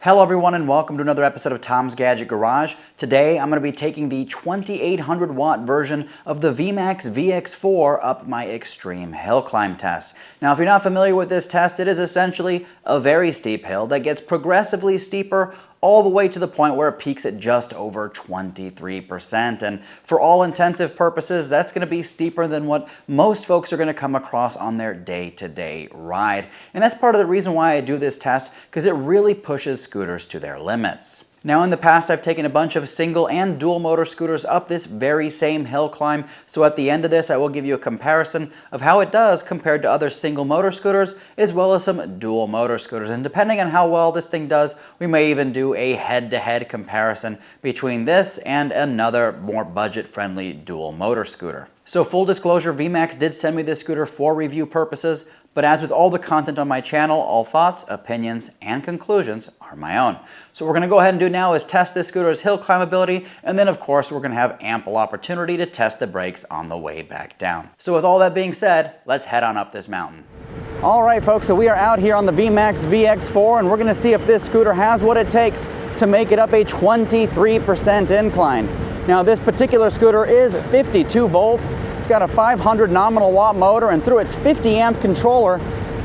Hello everyone and welcome to another episode of Tom's Gadget Garage. Today I'm going to be taking the 2800 watt version of the VMAX VX4 up my extreme hill climb test. Now if you're not familiar with this test, it is essentially a very steep hill that gets progressively steeper all the way to the point where it peaks at just over 23%. And for all intensive purposes, that's going to be steeper than what most folks are going to come across on their day-to-day ride. And that's part of the reason why I do this test, because it really pushes scooters to their limits. Now in the past, I've taken a bunch of single and dual motor scooters up this very same hill climb, so at the end of this I will give you a comparison of how it does compared to other single motor scooters as well as some dual motor scooters. And depending on how well this thing does, we may even do a head-to-head comparison between this and another more budget-friendly dual motor scooter. So full disclosure, VMAX did send me this scooter for review purposes, but as with all the content on my channel, all thoughts, opinions, and conclusions are my own. So what we're going to go ahead and do now is test this scooter's hill climbability, and then of course we're going to have ample opportunity to test the brakes on the way back down. So with all that being said, let's head on up this mountain. All right folks, so we are out here on the VMAX VX4 and we're going to see if this scooter has what it takes to make it up a 23% incline. Now this particular scooter is 52 volts, it's got a 500 nominal watt motor, and through its 50 amp controller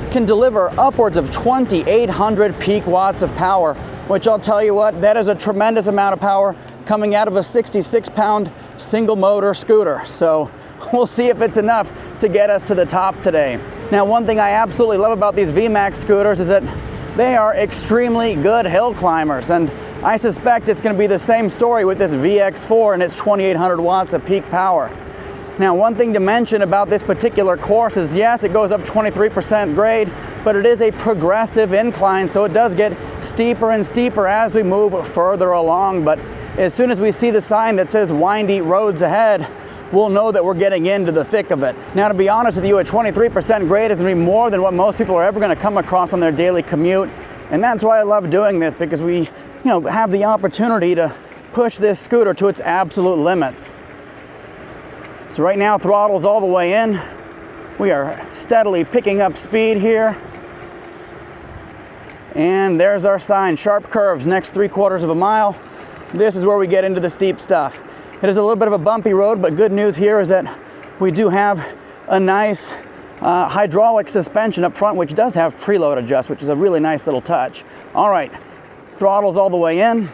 can deliver upwards of 2800 peak watts of power, which I'll tell you what, that is a tremendous amount of power coming out of a 66 pound single motor scooter. So we'll see if it's enough to get us to the top today. Now one thing I absolutely love about these VMAX scooters is that they are extremely good hill climbers, and I suspect it's going to be the same story with this VX4 and its 2800 watts of peak power. Now one thing to mention about this particular course is yes, it goes up 23% grade, but it is a progressive incline, so it does get steeper and steeper as we move further along. But as soon as we see the sign that says windy roads ahead, we'll know that we're getting into the thick of it. Now to be honest with you, a 23% grade is going to be more than what most people are ever going to come across on their daily commute. And that's why I love doing this, because we have the opportunity to push this scooter to its absolute limits. So right now, throttle's all the way in. We are steadily picking up speed here. And there's our sign, sharp curves, next 3/4 of a mile. This is where we get into the steep stuff. It is a little bit of a bumpy road, but good news here is that we do have a nice hydraulic suspension up front, which does have preload adjust, which is a really nice little touch. All right, throttle's all the way in.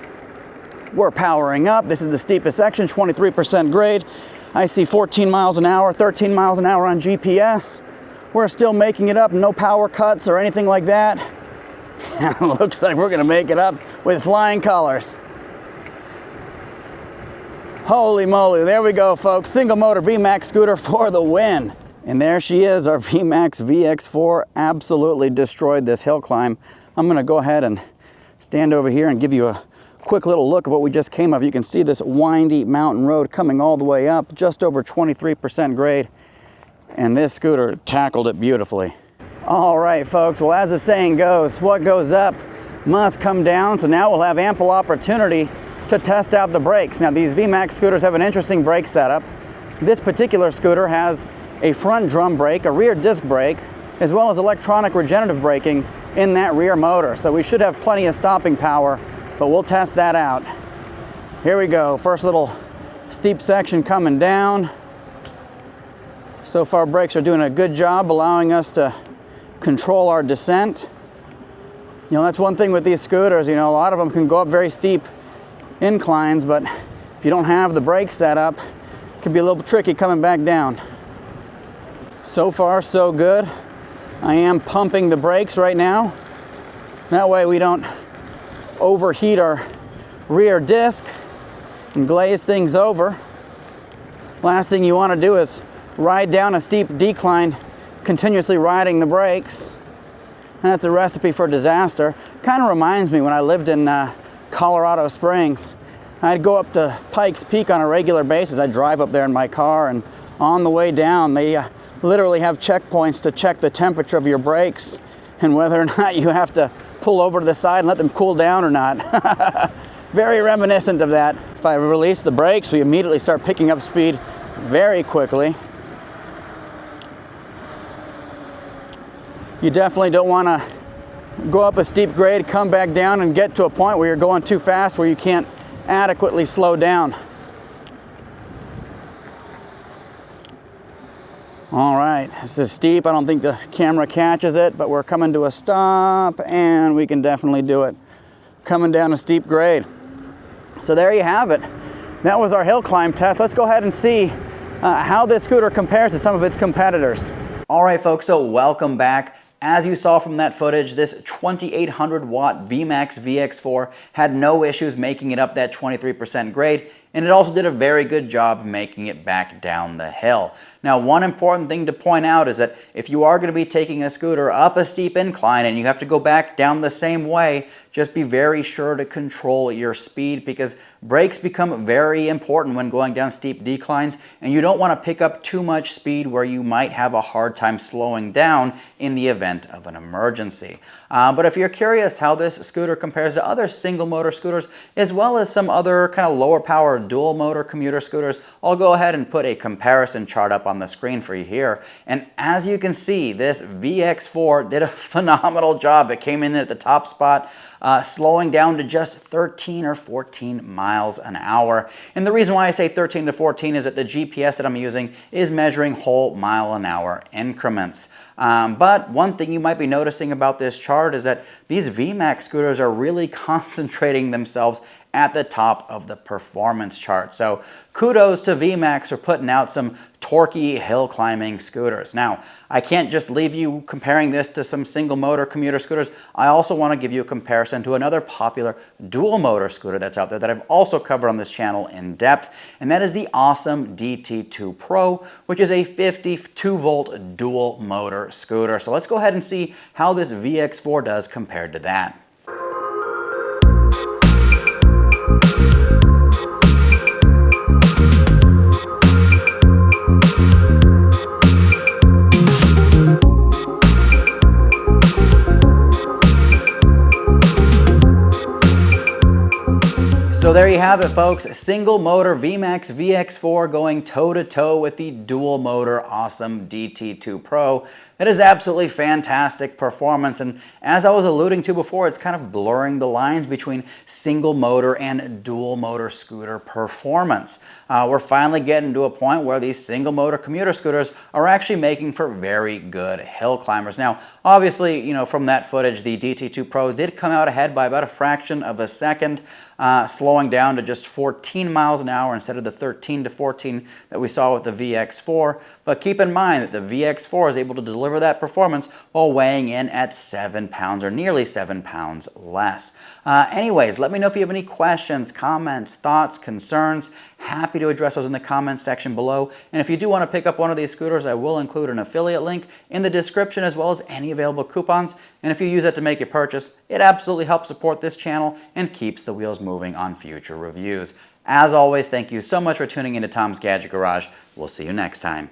We're powering up. This is the steepest section, 23% grade. I see 14 miles an hour, 13 miles an hour on GPS. We're still making it up, no power cuts or anything like that. Looks like we're gonna make it up with flying colors. Holy moly, there we go folks, single motor VMAX scooter for the win. And there she is, our VMAX VX4 absolutely destroyed this hill climb. I'm gonna go ahead and stand over here and give you a quick little look of what we just came up. You can see this windy mountain road coming all the way up, just over 23% grade, and this scooter tackled it beautifully. All right folks, well as the saying goes, what goes up must come down, so now we'll have ample opportunity to test out the brakes. Now these VMAX scooters have an interesting brake setup. This particular scooter has a front drum brake, a rear disc brake, as well as electronic regenerative braking in that rear motor. So we should have plenty of stopping power, but we'll test that out. Here we go, first little steep section coming down. So far brakes are doing a good job allowing us to control our descent. That's one thing with these scooters, a lot of them can go up very steep inclines, but if you don't have the brake set up, it can be a little tricky coming back down. So far so good. I am pumping the brakes right now. That way we don't overheat our rear disc and glaze things over. Last thing you want to do is ride down a steep decline continuously riding the brakes. That's a recipe for disaster. Kind of reminds me when I lived in Colorado Springs. I'd go up to Pikes Peak on a regular basis. I'd drive up there in my car, and on the way down they literally have checkpoints to check the temperature of your brakes and whether or not you have to pull over to the side and let them cool down or not. Very reminiscent of that. If I release the brakes, we immediately start picking up speed very quickly. You definitely don't want to go up a steep grade, come back down, and get to a point where you're going too fast where you can't adequately slow down. All right, this is steep. I don't think the camera catches it, but we're coming to a stop and we can definitely do it. Coming down a steep grade. So there you have it. That was our hill climb test. Let's go ahead and see how this scooter compares to some of its competitors. All right, folks, so welcome back. As you saw from that footage, this 2800 watt VMAX VX4 had no issues making it up that 23% grade, and it also did a very good job making it back down the hill. Now, one important thing to point out is that if you are going to be taking a scooter up a steep incline and you have to go back down the same way, just be very sure to control your speed, because brakes become very important when going down steep declines, and you don't want to pick up too much speed where you might have a hard time slowing down in the event of an emergency. But if you're curious how this scooter compares to other single motor scooters, as well as some other kind of lower power dual motor commuter scooters, I'll go ahead and put a comparison chart up on the screen for you here. And as you can see, this VX4 did a phenomenal job. It came in at the top spot, slowing down to just 13 or 14 miles an hour. And the reason why I say 13 to 14 is that the GPS that I'm using is measuring whole mile an hour increments. But one thing you might be noticing about this chart is that these VMAX scooters are really concentrating themselves at the top of the performance chart. So kudos to VMAX for putting out some torquey hill climbing scooters. Now, I can't just leave you comparing this to some single motor commuter scooters. I also want to give you a comparison to another popular dual motor scooter that's out there that I've also covered on this channel in depth, and that is the Ausom DT2 Pro, which is a 52 volt dual motor scooter. So let's go ahead and see how this VX4 does compared to that. So there you have it, folks. Single motor VMAX VX4 going toe-to-toe with the dual motor Ausom DT2 Pro. That is absolutely fantastic performance, and as I was alluding to before, it's kind of blurring the lines between single motor and dual motor scooter performance. We're finally getting to a point where these single motor commuter scooters are actually making for very good hill climbers. Now, obviously, you know, from that footage, the DT2 Pro did come out ahead by about a fraction of a second, slowing down to just 14 miles an hour instead of the 13 to 14 that we saw with the VX4. But keep in mind that the VX4 is able to deliver that performance while weighing in at 7 pounds or nearly 7 pounds less. Anyways, let me know if you have any questions, comments, thoughts, concerns. Happy to address those in the comments section below. And if you do want to pick up one of these scooters, I will include an affiliate link in the description as well as any available coupons. And if you use that to make your purchase, it absolutely helps support this channel and keeps the wheels moving on future reviews. As always, thank you so much for tuning into Tom's Gadget Garage. We'll see you next time.